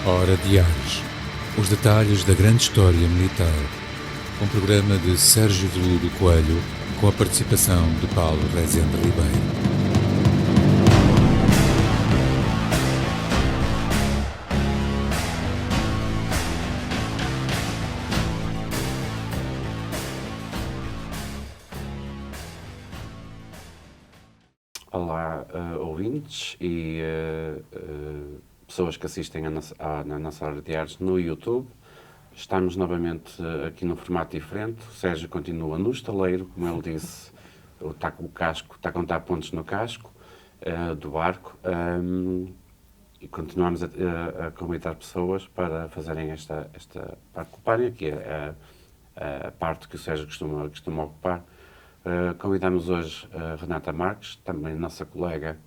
Hora Diários. Os detalhes da grande história militar. Um programa de Sérgio Veludo Coelho, com a participação de Paulo Rezende Ribeiro. Olá, ouvintes e pessoas que assistem na nossa Hora de Artes no YouTube. Estamos novamente aqui num formato diferente. O Sérgio continua no estaleiro, como ele disse, está com o casco, está a contar pontos no casco do barco. E continuamos a convidar pessoas para fazerem para ocuparem aqui a parte que o Sérgio costuma ocupar. Convidamos hoje a Renata Marques, também nossa colega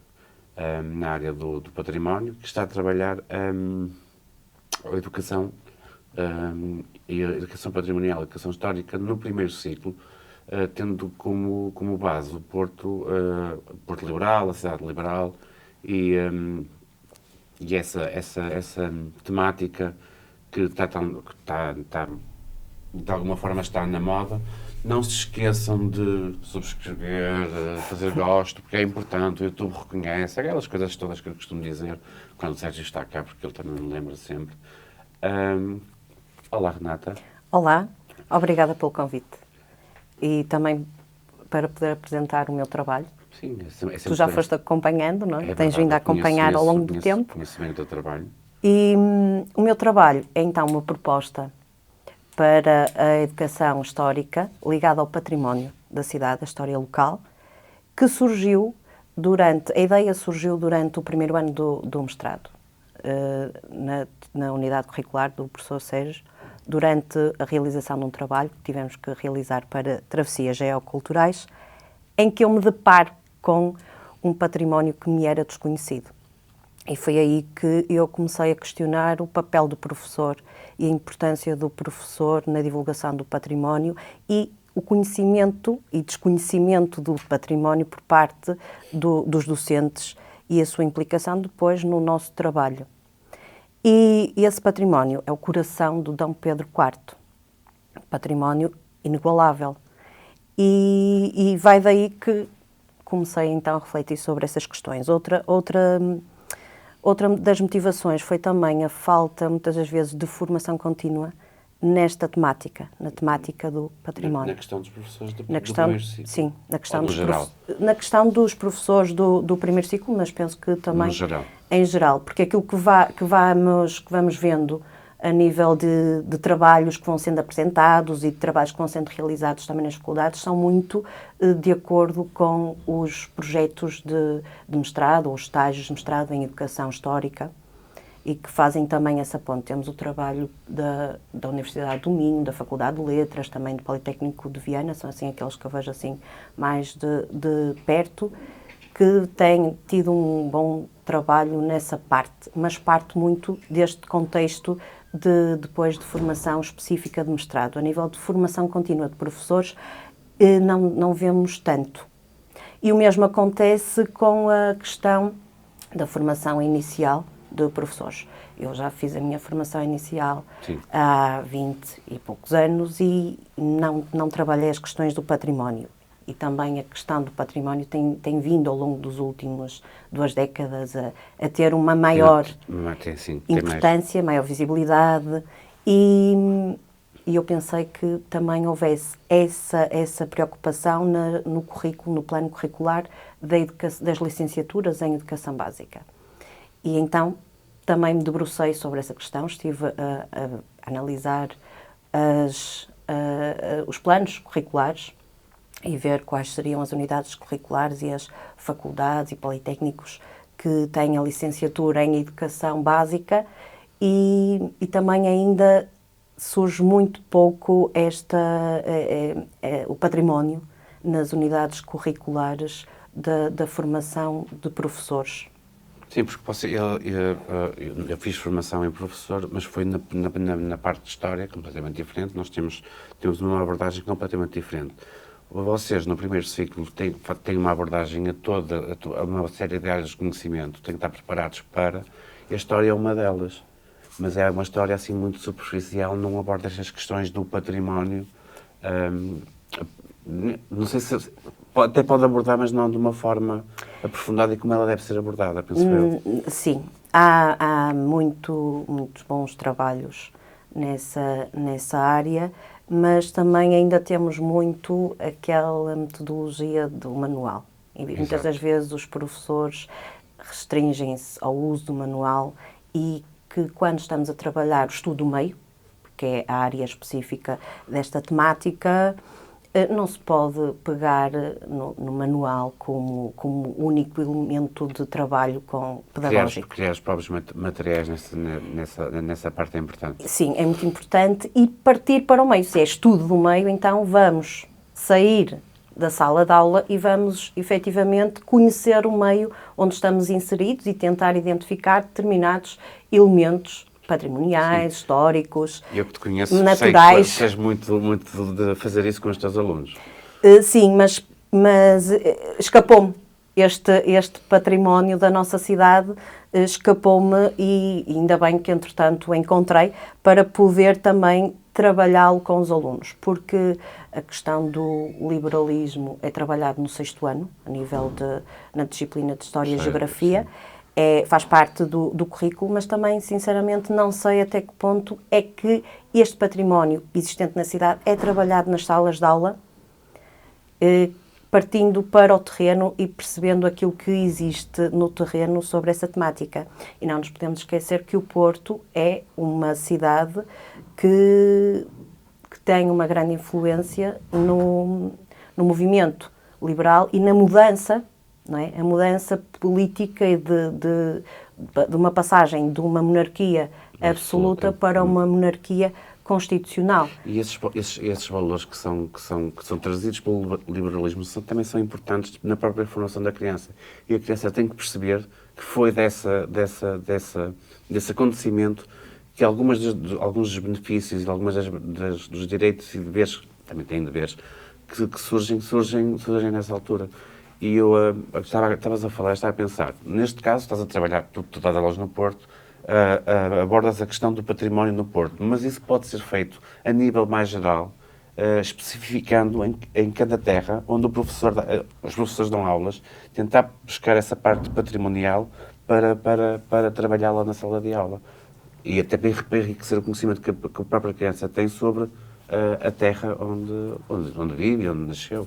na área do património, que está a trabalhar a educação e a educação patrimonial, a educação histórica no primeiro ciclo, tendo como base o Porto Liberal, a cidade liberal e essa temática que está de alguma forma está na moda. Não se esqueçam de subscrever, fazer gosto, porque é importante, o YouTube reconhece, aquelas coisas todas que eu costumo dizer quando o Sérgio está cá, porque ele também me lembra sempre. Olá, Renata. Olá, obrigada pelo convite. E também para poder apresentar o meu trabalho. Sim, tu já foste acompanhando, não é? É Tens vindo a acompanhar ao longo do tempo. Conheço bem o teu trabalho. E o meu trabalho é então uma proposta para a educação histórica ligada ao património da cidade, a história local, que surgiu a ideia surgiu durante o primeiro ano do mestrado, na unidade curricular do professor Sérgio, durante a realização de um trabalho que tivemos que realizar para travessias geoculturais, em que eu me deparo com um património que me era desconhecido. E foi aí que eu comecei a questionar o papel do professor e a importância do professor na divulgação do património e o conhecimento e desconhecimento do património por parte dos docentes e a sua implicação depois no nosso trabalho. E esse património é o coração do Dom Pedro IV, património inigualável. E vai daí que comecei então a refletir sobre essas questões. Outra das motivações foi também a falta, muitas das vezes, de formação contínua nesta temática, na temática do património. Na questão dos professores do primeiro ciclo? Sim, na questão dos professores do primeiro ciclo, mas penso que também geral. Em geral, porque aquilo que vamos vendo a nível de trabalhos que vão sendo apresentados e de trabalhos que vão sendo realizados também nas faculdades são muito de acordo com os projetos de mestrado ou estágios de mestrado em educação histórica e que fazem também essa ponte. Temos o trabalho da Universidade do Minho, da Faculdade de Letras, também do Politécnico de Viana, são assim aqueles que eu vejo assim mais de perto, que têm tido um bom trabalho nessa parte, mas parte muito deste contexto depois de formação específica de mestrado. A nível de formação contínua de professores, não vemos tanto. E o mesmo acontece com a questão da formação inicial de professores. Eu já fiz a minha formação inicial há 20 e poucos anos e não trabalhei as questões do património. E também a questão do património tem vindo ao longo dos últimos 2 décadas a ter uma maior importância, maior visibilidade e eu pensei que também houvesse essa preocupação no currículo, no plano curricular das licenciaturas em Educação Básica. E então também me debrucei sobre essa questão, estive a analisar os planos curriculares e ver quais seriam as unidades curriculares e as faculdades e politécnicos que têm a licenciatura em Educação Básica e também ainda surge muito pouco o património nas unidades curriculares da formação de professores. Sim, porque eu fiz formação em professor, mas foi na parte de história completamente diferente. Nós temos uma abordagem completamente diferente. Vocês, no primeiro ciclo, têm uma abordagem a uma série de áreas de conhecimento, têm que estar preparados para... A história é uma delas. mas é uma história assim muito superficial, não aborda estas questões do património. Não sei se até pode abordar, mas não de uma forma aprofundada e como ela deve ser abordada, penso eu. Sim, há muitos bons trabalhos nessa área, mas também ainda temos muito aquela metodologia do manual. E muitas das vezes os professores restringem-se ao uso do manual e que quando estamos a trabalhar o estudo do meio, que é a área específica desta temática, não se pode pegar no manual como único elemento de trabalho pedagógico. Criar os próprios materiais nessa parte é importante. Sim, é muito importante e partir para o meio. Se é estudo do meio, então vamos sair da sala de aula e vamos efetivamente conhecer o meio onde estamos inseridos e tentar identificar determinados elementos patrimoniais, históricos, eu que te conheço, naturais. Sei que muito de fazer isso com os teus alunos. Sim, mas escapou-me este património da nossa cidade, escapou-me e ainda bem que, entretanto, o encontrei para poder também trabalhá-lo com os alunos, porque a questão do liberalismo é trabalhado no 6º ano, a nível na disciplina de História e Geografia, faz parte do currículo, mas também, sinceramente, não sei até que ponto é que este património existente na cidade é trabalhado nas salas de aula, partindo para o terreno e percebendo aquilo que existe no terreno sobre essa temática. E não nos podemos esquecer que o Porto é uma cidade que tem uma grande influência no movimento liberal e na mudança, não é? A mudança política e de uma passagem de uma monarquia absoluta para uma monarquia constitucional. E esses valores que são trazidos pelo liberalismo também são importantes na própria formação da criança. E a criança tem que perceber que foi desse acontecimento que alguns dos benefícios e algumas dos direitos e deveres, também têm deveres, que surgem nessa altura. E estavas a falar, estava a pensar, neste caso estás a trabalhar, tu estás a loja no Porto, abordas a questão do património no Porto, mas isso pode ser feito a nível mais geral, especificando em cada terra, onde os professores dão aulas, tentar buscar essa parte patrimonial para trabalhá-la na sala de aula. E até para enriquecer o conhecimento que a própria criança tem sobre a terra onde vive, onde nasceu.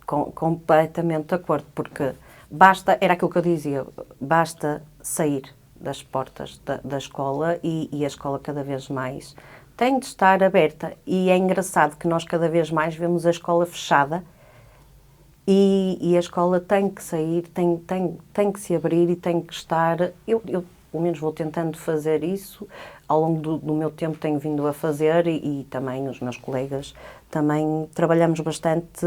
Completamente de acordo, porque era aquilo que eu dizia, basta sair das portas da escola e a escola cada vez mais tem de estar aberta. E é engraçado que nós cada vez mais vemos a escola fechada e a escola tem que sair, tem que se abrir e tem que estar... Eu pelo menos vou tentando fazer isso, ao longo do meu tempo tenho vindo a fazer e também os meus colegas também trabalhamos bastante.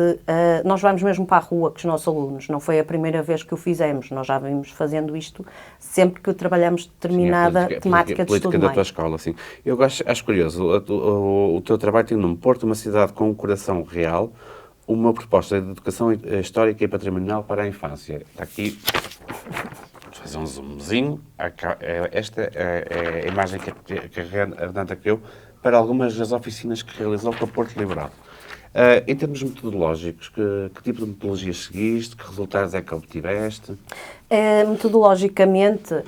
Nós vamos mesmo para a rua com os nossos alunos, não foi a primeira vez que o fizemos, nós já vimos fazendo isto sempre que trabalhamos determinada temática de estudo da tua escola, sim. Eu acho curioso, o teu trabalho tem no Porto, uma cidade com um coração real, uma proposta de educação histórica e patrimonial para a infância. Está aqui... Fazer um zoomzinho. Esta é a imagem que a Renata criou para algumas das oficinas que realizou com o Porto Liberal. Em termos metodológicos, que tipo de metodologia seguiste? Que resultados é que obtiveste? Metodologicamente,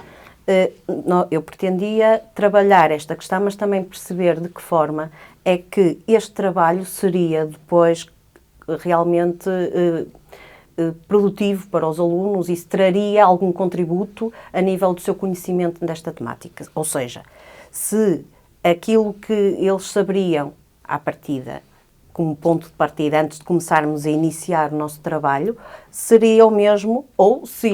eu pretendia trabalhar esta questão, mas também perceber de que forma é que este trabalho seria depois realmente... produtivo para os alunos e se traria algum contributo a nível do seu conhecimento desta temática. Ou seja, se aquilo que eles saberiam à partida, como ponto de partida, antes de começarmos a iniciar o nosso trabalho, seria o mesmo, ou se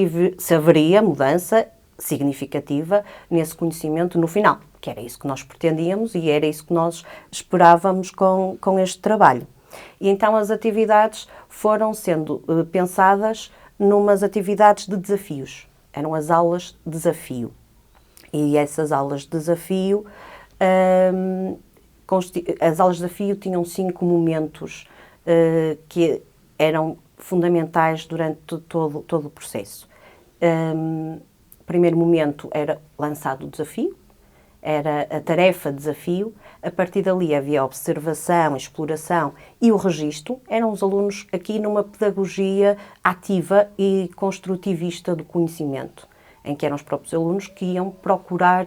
haveria mudança significativa nesse conhecimento no final, que era isso que nós pretendíamos e era isso que nós esperávamos com este trabalho. E então as atividades foram sendo pensadas numas atividades de desafios. Eram as aulas de desafio. E essas aulas de desafio, as aulas de desafio tinham 5 momentos que eram fundamentais durante todo o processo. primeiro momento era lançado o desafio, era a tarefa desafio, a partir dali havia a observação, a exploração e o registro. Eram os alunos aqui numa pedagogia ativa e construtivista do conhecimento, em que eram os próprios alunos que iam procurar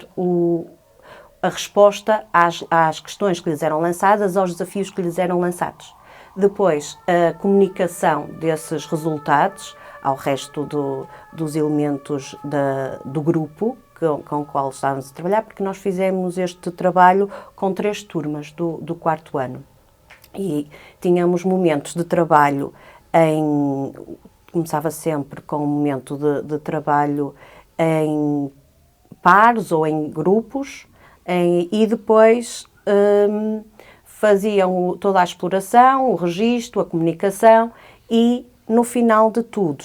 a resposta às questões que lhes eram lançadas, aos desafios que lhes eram lançados. Depois, a comunicação desses resultados ao resto dos elementos do grupo com o qual estávamos a trabalhar, porque nós fizemos este trabalho com 3 turmas do 4º ano. E tínhamos momentos de trabalho começava sempre com um momento de trabalho em pares ou em grupos, e depois faziam toda a exploração, o registro, a comunicação, e no final de tudo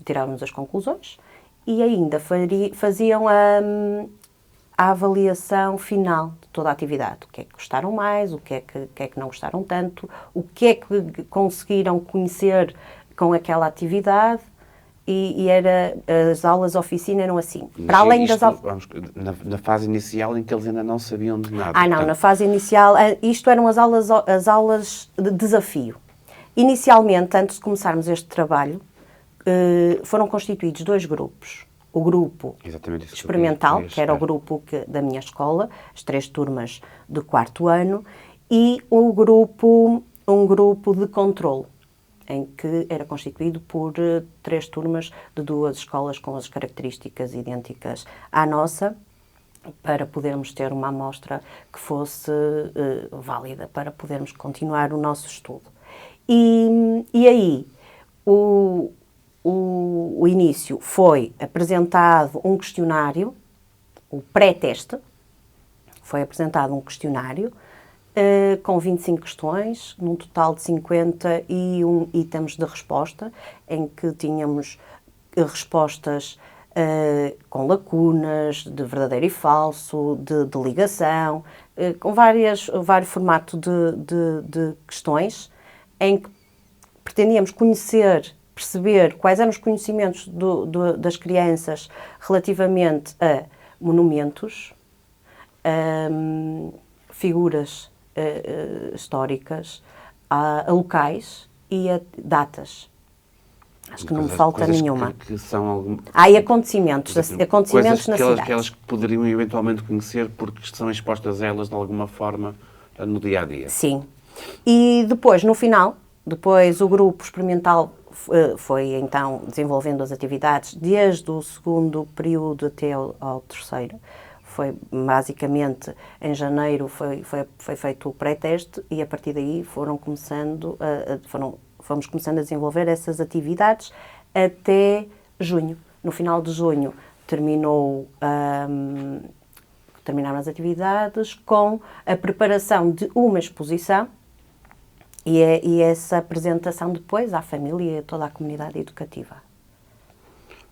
tirávamos as conclusões e ainda faziam a avaliação final de toda a atividade. O que é que gostaram mais, o que é que não gostaram tanto, o que é que conseguiram conhecer com aquela atividade. E as aulas oficina eram assim. Mas para além das na fase inicial em que eles ainda não sabiam de nada. Não, portanto... na fase inicial, isto eram as aulas de desafio. Inicialmente, antes de começarmos este trabalho, foram constituídos 2 grupos. O grupo experimental, que era o grupo da minha escola, as 3 turmas do 4º ano, e um grupo de controle, em que era constituído por 3 turmas de 2 escolas com as características idênticas à nossa, para podermos ter uma amostra que fosse válida, para podermos continuar o nosso estudo. E aí, o início foi apresentado um questionário, o pré-teste, foi apresentado um questionário com 25 questões, num total de 51 itens de resposta, em que tínhamos respostas com lacunas, de verdadeiro e falso, de ligação, com vários formatos de questões, em que pretendíamos perceber quais eram os conhecimentos das crianças relativamente a monumentos, figuras históricas, a locais e a datas. Acho que não me falta nenhuma. Que são e acontecimentos na cidade. Que elas poderiam eventualmente conhecer porque estão expostas a elas de alguma forma no dia-a-dia. Sim. E depois, no final, o grupo experimental foi então desenvolvendo as atividades desde o 2º período até ao 3º. Foi basicamente em janeiro foi feito o pré-teste e a partir daí fomos começando a desenvolver essas atividades até junho. No final de junho terminaram as atividades com a preparação de uma exposição e essa apresentação depois à família e a toda a comunidade educativa.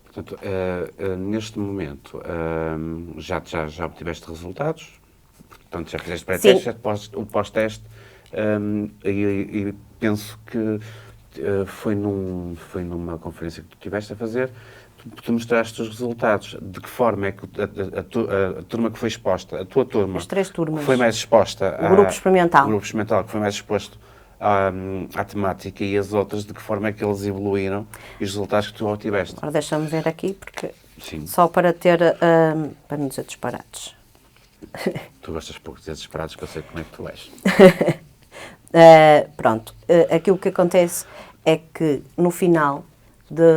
Portanto, neste momento, já obtiveste resultados, portanto, já fizeste pré-teste, já o pós-teste, e penso que foi numa conferência que tu estiveste a fazer, tu mostraste os resultados, de que forma é que a turma que foi exposta, a tua turma, as 3 turmas, foi mais exposta, o grupo experimental que foi mais exposto à temática, e as outras, de que forma é que eles evoluíram e os resultados que tu obtiveste. Agora deixa-me ver aqui, porque Sim. Só para ter, para não dizer disparates. Tu gostas pouco de dizer disparates, que eu sei como é que tu és. Pronto, aquilo que acontece é que no final,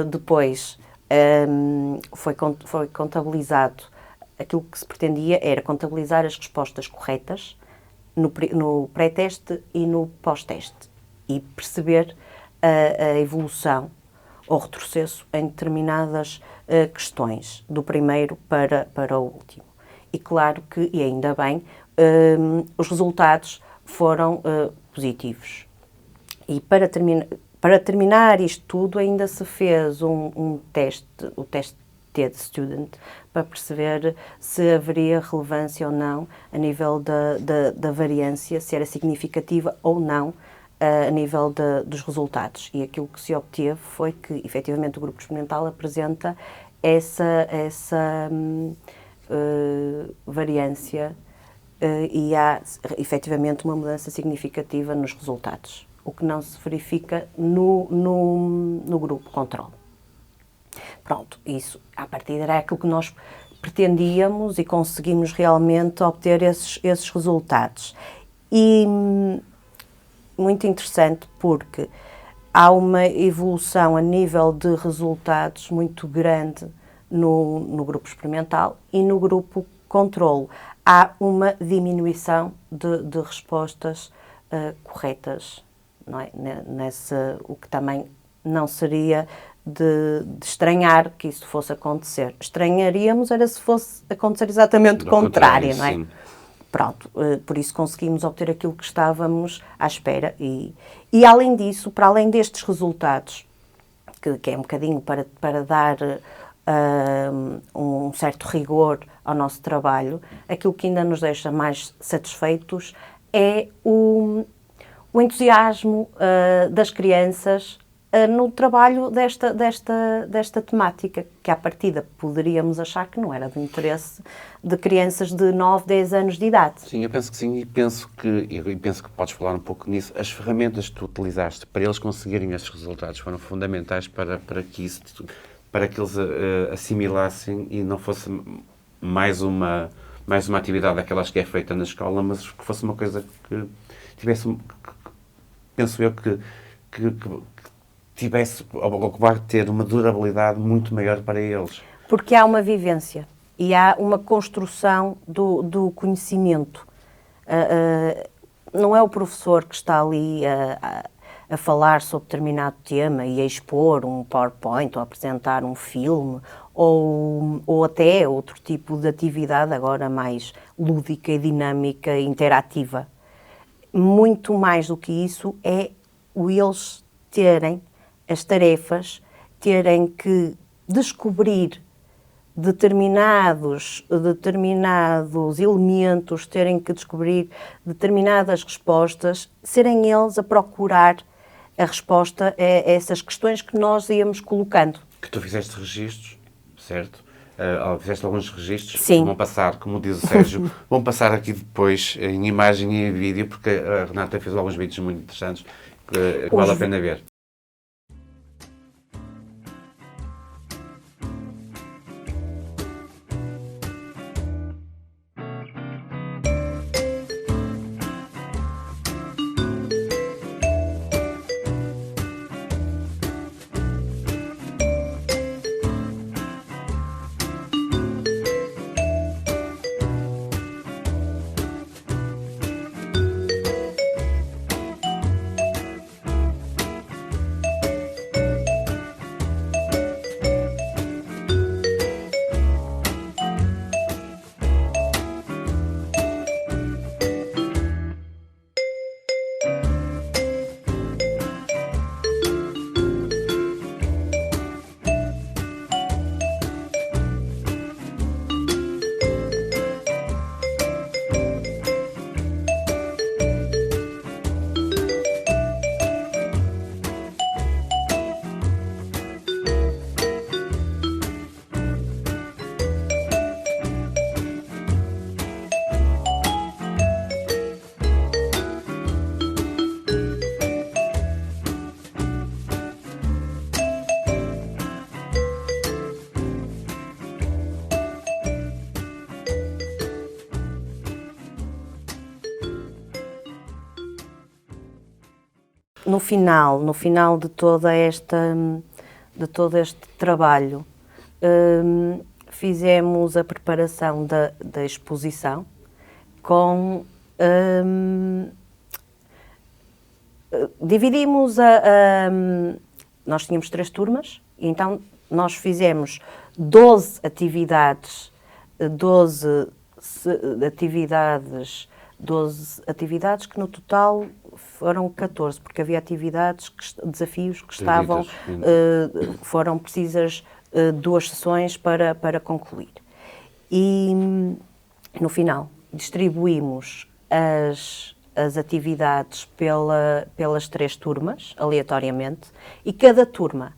depois, foi contabilizado, aquilo que se pretendia era contabilizar as respostas corretas no pré-teste e no pós-teste e perceber a evolução ou retrocesso em determinadas questões, do primeiro para o último. E claro que, e ainda bem, os resultados foram positivos. E para terminar isto tudo, ainda se fez um teste, o teste TED Student, para perceber se haveria relevância ou não a nível da variância, se era significativa ou não a nível dos resultados. E aquilo que se obteve foi que, efetivamente, o grupo experimental apresenta essa variância e há efetivamente uma mudança significativa nos resultados, o que não se verifica no grupo controle. Pronto, isso, à partida, era aquilo que nós pretendíamos e conseguimos realmente obter esses resultados. E muito interessante porque há uma evolução a nível de resultados muito grande no grupo experimental e no grupo controlo. Há uma diminuição de respostas corretas, não é? O que também não seria de estranhar que isso fosse acontecer. Estranharíamos era se fosse acontecer exatamente o contrário, não é? Sim. Pronto, por isso conseguimos obter aquilo que estávamos à espera. E além disso, para além destes resultados, que é um bocadinho para dar um certo rigor ao nosso trabalho, aquilo que ainda nos deixa mais satisfeitos é o entusiasmo das crianças no trabalho desta temática, que à partida poderíamos achar que não era do interesse de crianças de 9, 10 anos de idade. Sim, eu penso que sim, e penso que podes falar um pouco nisso. As ferramentas que tu utilizaste para eles conseguirem esses resultados foram fundamentais para que eles assimilassem e não fosse mais uma atividade daquelas que é feita na escola, mas que fosse uma coisa que tivesse, penso eu, que tivesse, ou que vai ter uma durabilidade muito maior para eles. Porque há uma vivência e há uma construção do conhecimento. Não é o professor que está ali a falar sobre determinado tema e a expor um PowerPoint ou a apresentar um filme ou até outro tipo de atividade agora mais lúdica e dinâmica e interativa. Muito mais do que isso é eles terem as tarefas, terem que descobrir determinados elementos, terem que descobrir determinadas respostas, serem eles a procurar a resposta a essas questões que nós íamos colocando. Que tu fizeste registros, certo? Fizeste alguns registros. Sim. Que vão passar, como diz o Sérgio, vão passar aqui depois em imagem e em vídeo, porque a Renata fez alguns vídeos muito interessantes que vale a pena ver. No final de todo este trabalho, fizemos a preparação da exposição com... dividimos nós tínhamos 3 turmas, então nós fizemos 12 atividades que no total foram 14, porque havia desafios que estavam, foram precisas 2 sessões para concluir. E no final distribuímos as atividades pelas 3 turmas, aleatoriamente, e cada turma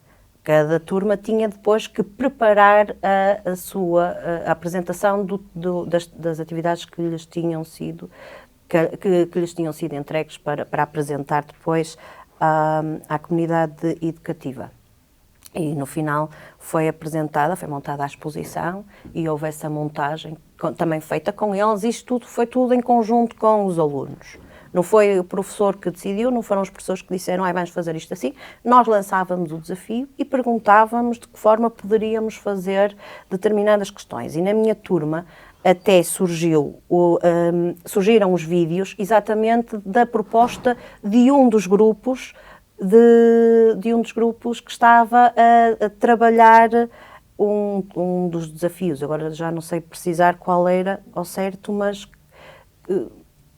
Cada turma tinha depois que preparar a apresentação das atividades que lhes tinham sido, que lhes tinham sido entregues para apresentar depois à comunidade educativa. E no final foi montada a exposição e houve essa montagem também feita com eles. Isto foi tudo em conjunto com os alunos. Não foi o professor que decidiu, não foram os professores que disseram vamos fazer isto assim. Nós lançávamos o desafio e perguntávamos de que forma poderíamos fazer determinadas questões. E na minha turma até surgiram os vídeos exatamente da proposta de um dos grupos que estava a trabalhar um dos desafios. Agora já não sei precisar qual era ao certo, mas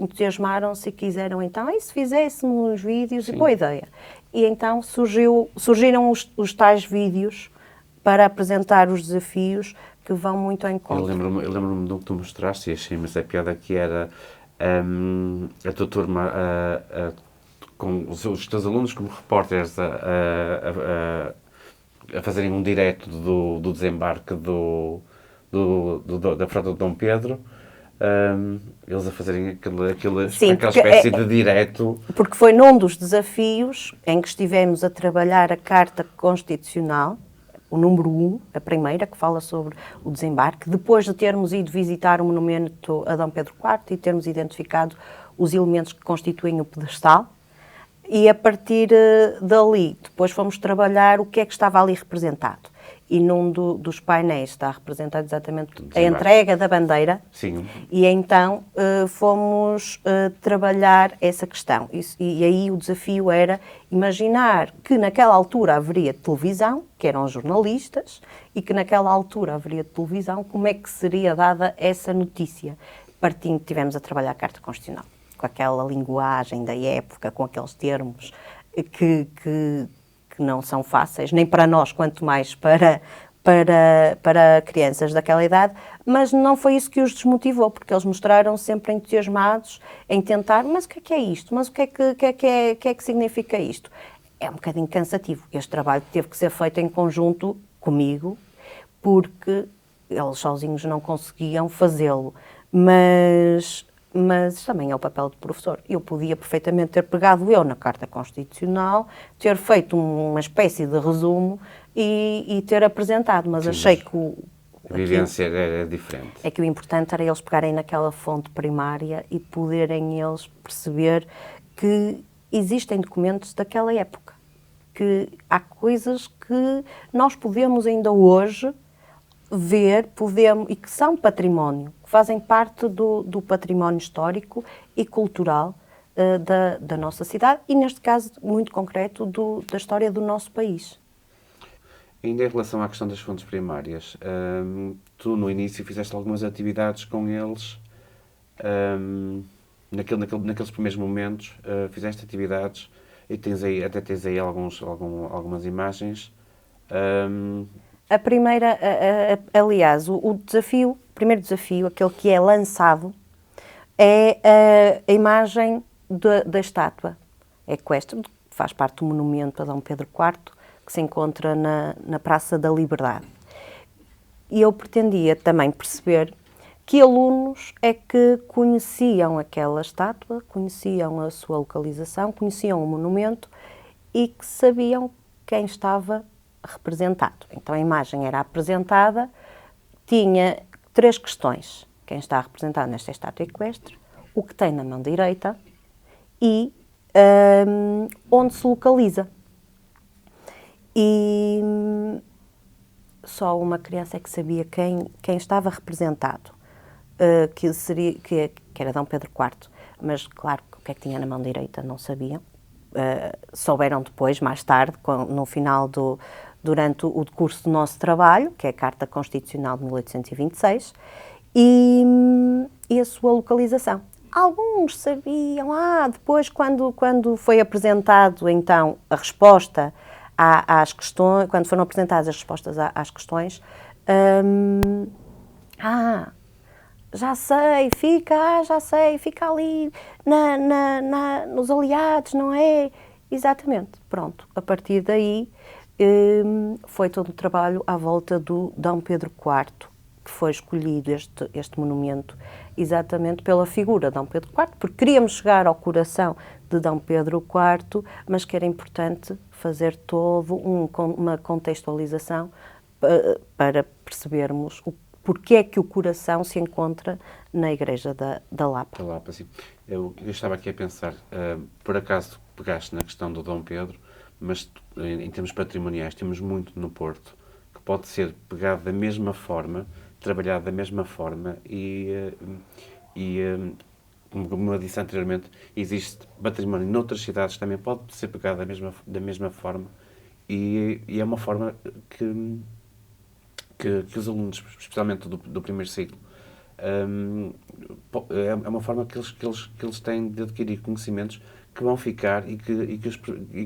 entusiasmaram-se e quiseram então, e se fizéssemos uns vídeos, e boa ideia. E então surgiram os tais vídeos para apresentar os desafios que vão muito ao encontro. Eu lembro-me do que tu mostraste e achei, mas a piada que era a tua turma com os teus alunos como repórteres a fazerem um direto do desembarque da frota de Dom Pedro. Eles a fazerem aquela espécie de direto. Porque foi num dos desafios em que estivemos a trabalhar a Carta Constitucional, o número 1, a primeira, que fala sobre o desembarque, depois de termos ido visitar o monumento a Dom Pedro IV e termos identificado os elementos que constituem o pedestal, e a partir dali, depois fomos trabalhar o que é que estava ali representado. E num dos painéis está representado exatamente a entrega da bandeira. Sim. E então fomos trabalhar essa questão. E aí o desafio era imaginar que naquela altura haveria televisão, que eram os jornalistas, e que naquela altura haveria televisão, como é que seria dada essa notícia. Tivemos a trabalhar a Carta Constitucional, com aquela linguagem da época, com aqueles termos que não são fáceis, nem para nós, quanto mais para crianças daquela idade, mas não foi isso que os desmotivou, porque eles mostraram sempre entusiasmados em tentar, mas o que é isto? Mas o que é que significa isto? É um bocadinho cansativo. Este trabalho teve que ser feito em conjunto comigo, porque eles sozinhos não conseguiam fazê-lo, mas também é o papel do professor. Eu podia perfeitamente ter pegado na Carta Constitucional, ter feito uma espécie de resumo e ter apresentado, mas sim, achei que a vivência era diferente. É que o importante era eles pegarem naquela fonte primária e poderem eles perceber que existem documentos daquela época, que há coisas que nós podemos ainda hoje ver, e que são património, que fazem parte do património histórico e cultural da nossa cidade e, neste caso, muito concreto, da história do nosso país. Ainda em relação à questão das fontes primárias, tu no início fizeste algumas atividades com eles, naqueles primeiros momentos, fizeste atividades e até tens aí algumas imagens. A primeira, aliás, o primeiro desafio, aquele que é lançado, é a imagem da estátua equestre, que faz parte do monumento a Dom Pedro IV, que se encontra na Praça da Liberdade. E eu pretendia também perceber que alunos é que conheciam aquela estátua, conheciam a sua localização, conheciam o monumento e que sabiam quem estava representado. Então a imagem era apresentada, tinha 3 questões: quem está representado nesta estátua equestre, o que tem na mão direita e onde se localiza. E só uma criança é que sabia quem estava representado, que era Dom Pedro IV, mas claro que o que é que tinha na mão direita não sabiam. Souberam depois, mais tarde, no final durante o decurso do nosso trabalho, que é a Carta Constitucional de 1826, e a sua localização. Alguns sabiam, depois quando foi apresentado então a resposta às questões, quando foram apresentadas as respostas às questões, já sei, fica ali nos aliados, não é? Exatamente, pronto. A partir daí foi todo o trabalho à volta do Dom Pedro IV, que foi escolhido este monumento exatamente pela figura de Dom Pedro IV, porque queríamos chegar ao coração de Dom Pedro IV, mas que era importante fazer todo uma contextualização para percebermos porque é que o coração se encontra na Igreja da Lapa. Da Lapa, sim. Eu estava aqui a pensar, por acaso pegaste na questão do Dom Pedro, mas em termos patrimoniais temos muito no Porto, que pode ser pegado da mesma forma, trabalhado da mesma forma e como eu disse anteriormente, existe património noutras cidades que também pode ser pegado da mesma forma e é uma forma que os alunos, especialmente do primeiro ciclo, é uma forma que eles têm de adquirir conhecimentos que vão ficar e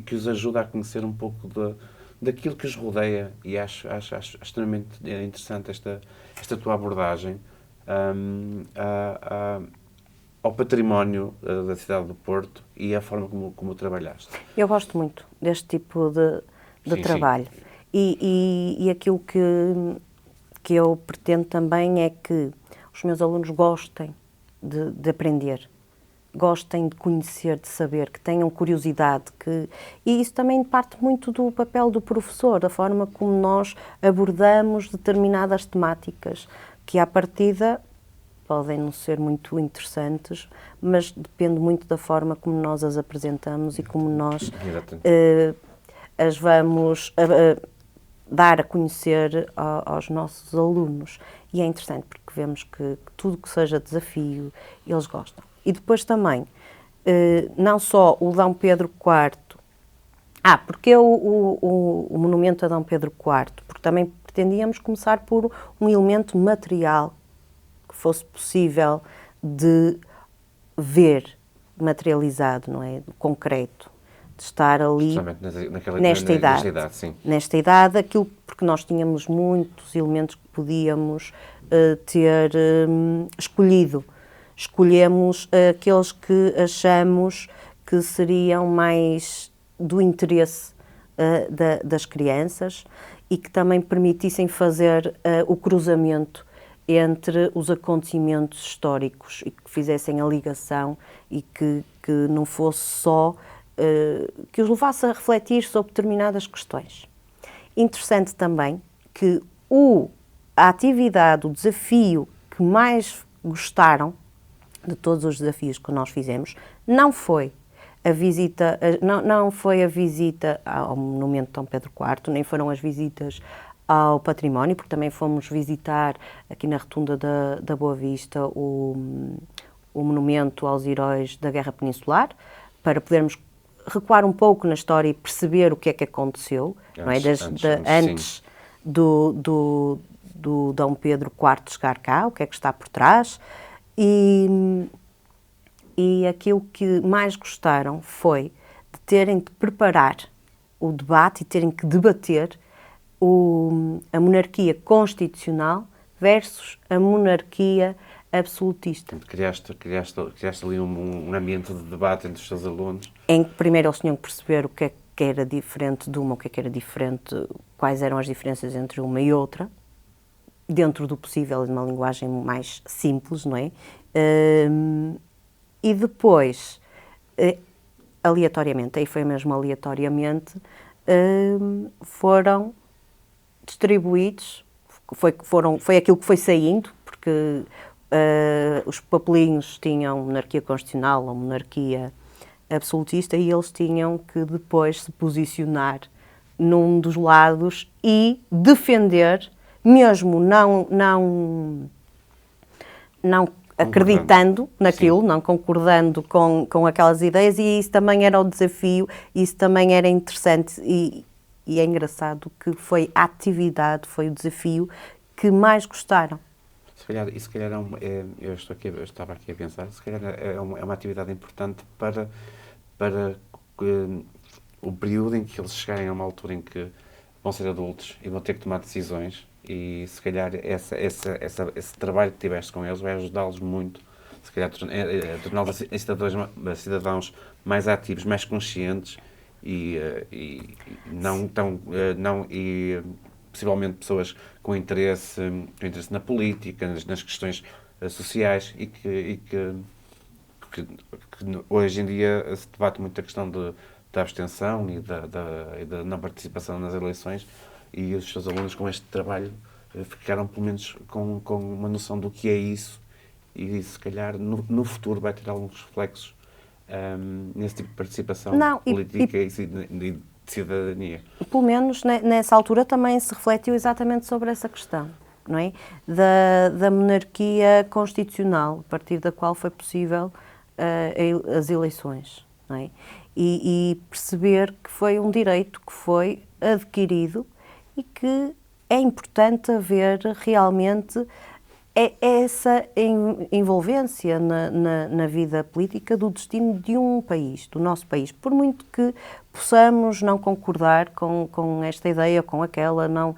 que os ajuda a conhecer um pouco daquilo que os rodeia, e acho extremamente interessante esta tua abordagem ao património da cidade do Porto e a forma como trabalhaste. Eu gosto muito deste tipo de trabalho. Sim. E aquilo que eu pretendo também é que os meus alunos gostem de aprender, gostem de conhecer, de saber, que tenham curiosidade. E isso também parte muito do papel do professor, da forma como nós abordamos determinadas temáticas, que à partida podem não ser muito interessantes, mas depende muito da forma como nós as apresentamos e como nós as vamos dar a conhecer aos nossos alunos. E é interessante porque vemos que tudo que seja desafio, eles gostam. E depois também, não só o Dom Pedro IV, porque o monumento a Dom Pedro IV, porque também pretendíamos começar por um elemento material que fosse possível de ver materializado, não é? Concreto, de estar ali nesta idade. Sim. Nesta idade, porque nós tínhamos muitos elementos que podíamos ter escolhido. Escolhemos aqueles que achamos que seriam mais do interesse das crianças e que também permitissem fazer o cruzamento entre os acontecimentos históricos e que fizessem a ligação e que não fosse só que os levasse a refletir sobre determinadas questões. Interessante também que a atividade, o desafio que mais gostaram de todos os desafios que nós fizemos não foi a visita, não foi a visita ao monumento de Dom Pedro IV, nem foram as visitas ao património, porque também fomos visitar aqui na Rotunda da Boa Vista o monumento aos heróis da Guerra Peninsular, para podermos recuar um pouco na história e perceber o que é que aconteceu, não é? Antes do Dom Pedro IV chegar cá, o que é que está por trás. E aquilo que mais gostaram foi de terem de preparar o debate e terem que debater a monarquia constitucional versus a monarquia absolutista. Criaste ali um ambiente de debate entre os teus alunos. Em que primeiro eles tinham que perceber o que é que era diferente de uma, o que é que era diferente, quais eram as diferenças entre uma e outra, dentro do possível, de uma linguagem mais simples, não é? E depois, aleatoriamente, aí foi mesmo aleatoriamente, foram distribuídos, foi aquilo que foi saindo, porque os papelinhos tinham monarquia constitucional ou monarquia absolutista e eles tinham que depois se posicionar num dos lados e defender, mesmo não acreditando naquilo, sim, não concordando com aquelas ideias, e isso também era o desafio, isso também era interessante e é engraçado que foi a atividade, foi o desafio que mais gostaram. Se calhar eu estava aqui a pensar, se calhar é uma atividade importante para o período em que eles chegarem a uma altura em que vão ser adultos e vão ter que tomar decisões, e se calhar esse trabalho que tiveste com eles vai ajudá-los muito, se calhar torná-los cidadãos mais ativos, mais conscientes e não tão, não, e possivelmente pessoas com interesse na política, nas questões sociais que hoje em dia se debate muito a questão da abstenção e da não participação nas eleições, e os seus alunos com este trabalho ficaram pelo menos com uma noção do que é isso, e se calhar no futuro vai ter alguns reflexos nesse tipo de participação política e de cidadania. Pelo menos nessa altura também se refletiu exatamente sobre essa questão, não é? Da monarquia constitucional, a partir da qual foi possível as eleições, não é? E perceber que foi um direito que foi adquirido e que é importante haver realmente essa envolvência na vida política do destino de um país, do nosso país. Por muito que possamos não concordar com esta ideia, com aquela, não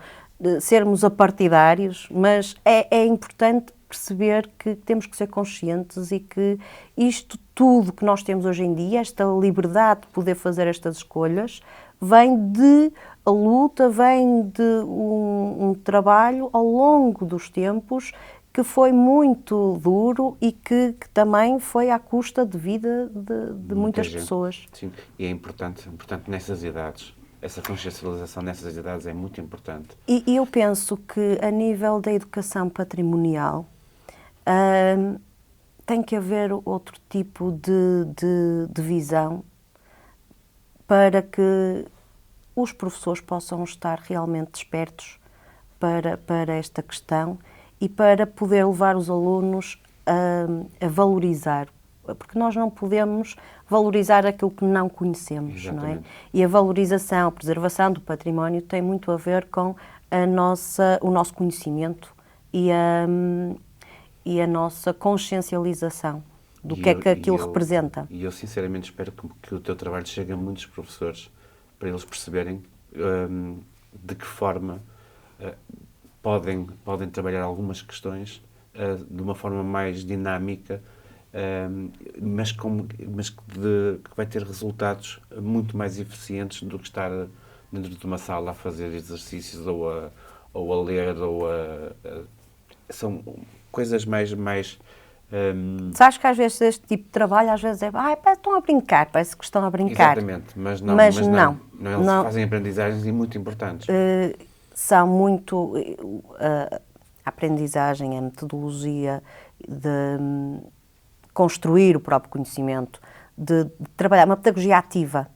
sermos apartidários, mas é importante perceber que temos que ser conscientes e que isto tudo que nós temos hoje em dia, esta liberdade de poder fazer estas escolhas, vem de a luta, vem de um trabalho ao longo dos tempos que foi muito duro e que também foi à custa de vida de muitas pessoas. Sim, e é importante nessas idades. Essa consciencialização nessas idades é muito importante. E eu penso que, a nível da educação patrimonial, tem que haver outro tipo de visão para que os professores possam estar realmente despertos para esta questão e para poder levar os alunos a valorizar, porque nós não podemos valorizar aquilo que não conhecemos, não é? E a valorização, a preservação do património tem muito a ver com o nosso conhecimento e a nossa consciencialização do que é que aquilo representa. E eu sinceramente espero que o teu trabalho chegue a muitos professores para eles perceberem de que forma podem trabalhar algumas questões de uma forma mais dinâmica, mas que vai ter resultados muito mais eficientes do que estar dentro de uma sala a fazer exercícios ou a ler, são coisas mais Sabes que às vezes este tipo de trabalho, às vezes estão a brincar, parece que estão a brincar. Exatamente, mas não. Eles fazem aprendizagens muito importantes. São muito... a aprendizagem, a metodologia de construir o próprio conhecimento, de trabalhar uma pedagogia ativa,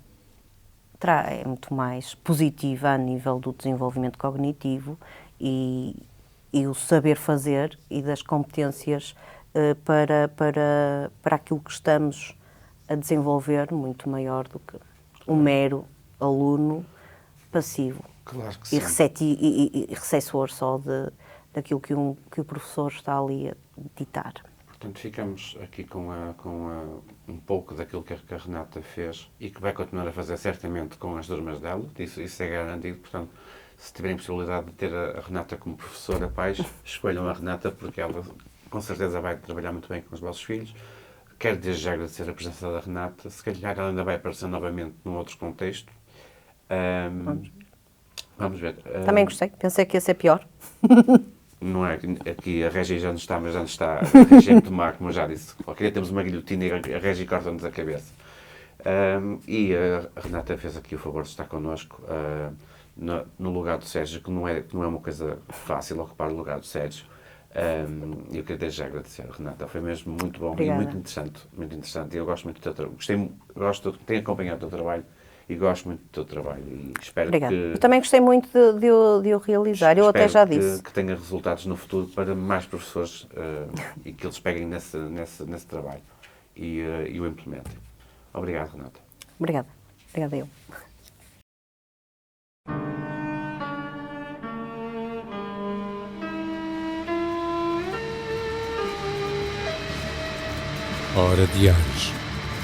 é muito mais positiva a nível do desenvolvimento cognitivo e o saber fazer e das competências para aquilo que estamos a desenvolver, muito maior do que um mero aluno passivo. Claro que sim. E receptor só daquilo que o professor está ali a ditar. Portanto, ficamos aqui com um pouco daquilo que a Renata fez e que vai continuar a fazer certamente com as turmas dela, isso é garantido. Portanto, se tiverem possibilidade de ter a Renata como professora, pais, escolham a Renata, porque ela com certeza vai trabalhar muito bem com os vossos filhos. Quero desde já agradecer a presença da Renata. Se calhar ela ainda vai aparecer novamente num outro contexto. Vamos ver. Também gostei, pensei que ia ser pior. Não é aqui a Régia já não está, mas já não está. A Régia é muito má, como eu já disse. Queria termos uma guilhotina e a Régia corta-nos a cabeça. E a Renata fez aqui o favor de estar connosco no lugar do Sérgio, que não é uma coisa fácil ocupar o lugar do Sérgio. Eu queria desde já agradecer, Renata. Foi mesmo muito bom. Obrigada. E muito interessante. Muito interessante. Eu gosto muito do teu trabalho. Tenho acompanhado o teu trabalho e gosto muito do teu trabalho. E espero Obrigada. que... Eu também gostei muito de o realizar. Eu até já disse. Que tenha resultados no futuro para mais professores e que eles peguem nesse trabalho e o implementem. Obrigado, Renata. Obrigada. Obrigada eu. Hora Diários.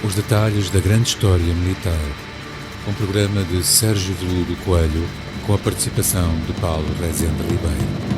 Os detalhes da grande história militar. Um programa de Sérgio Veludo Coelho com a participação de Paulo Rezende Ribeiro.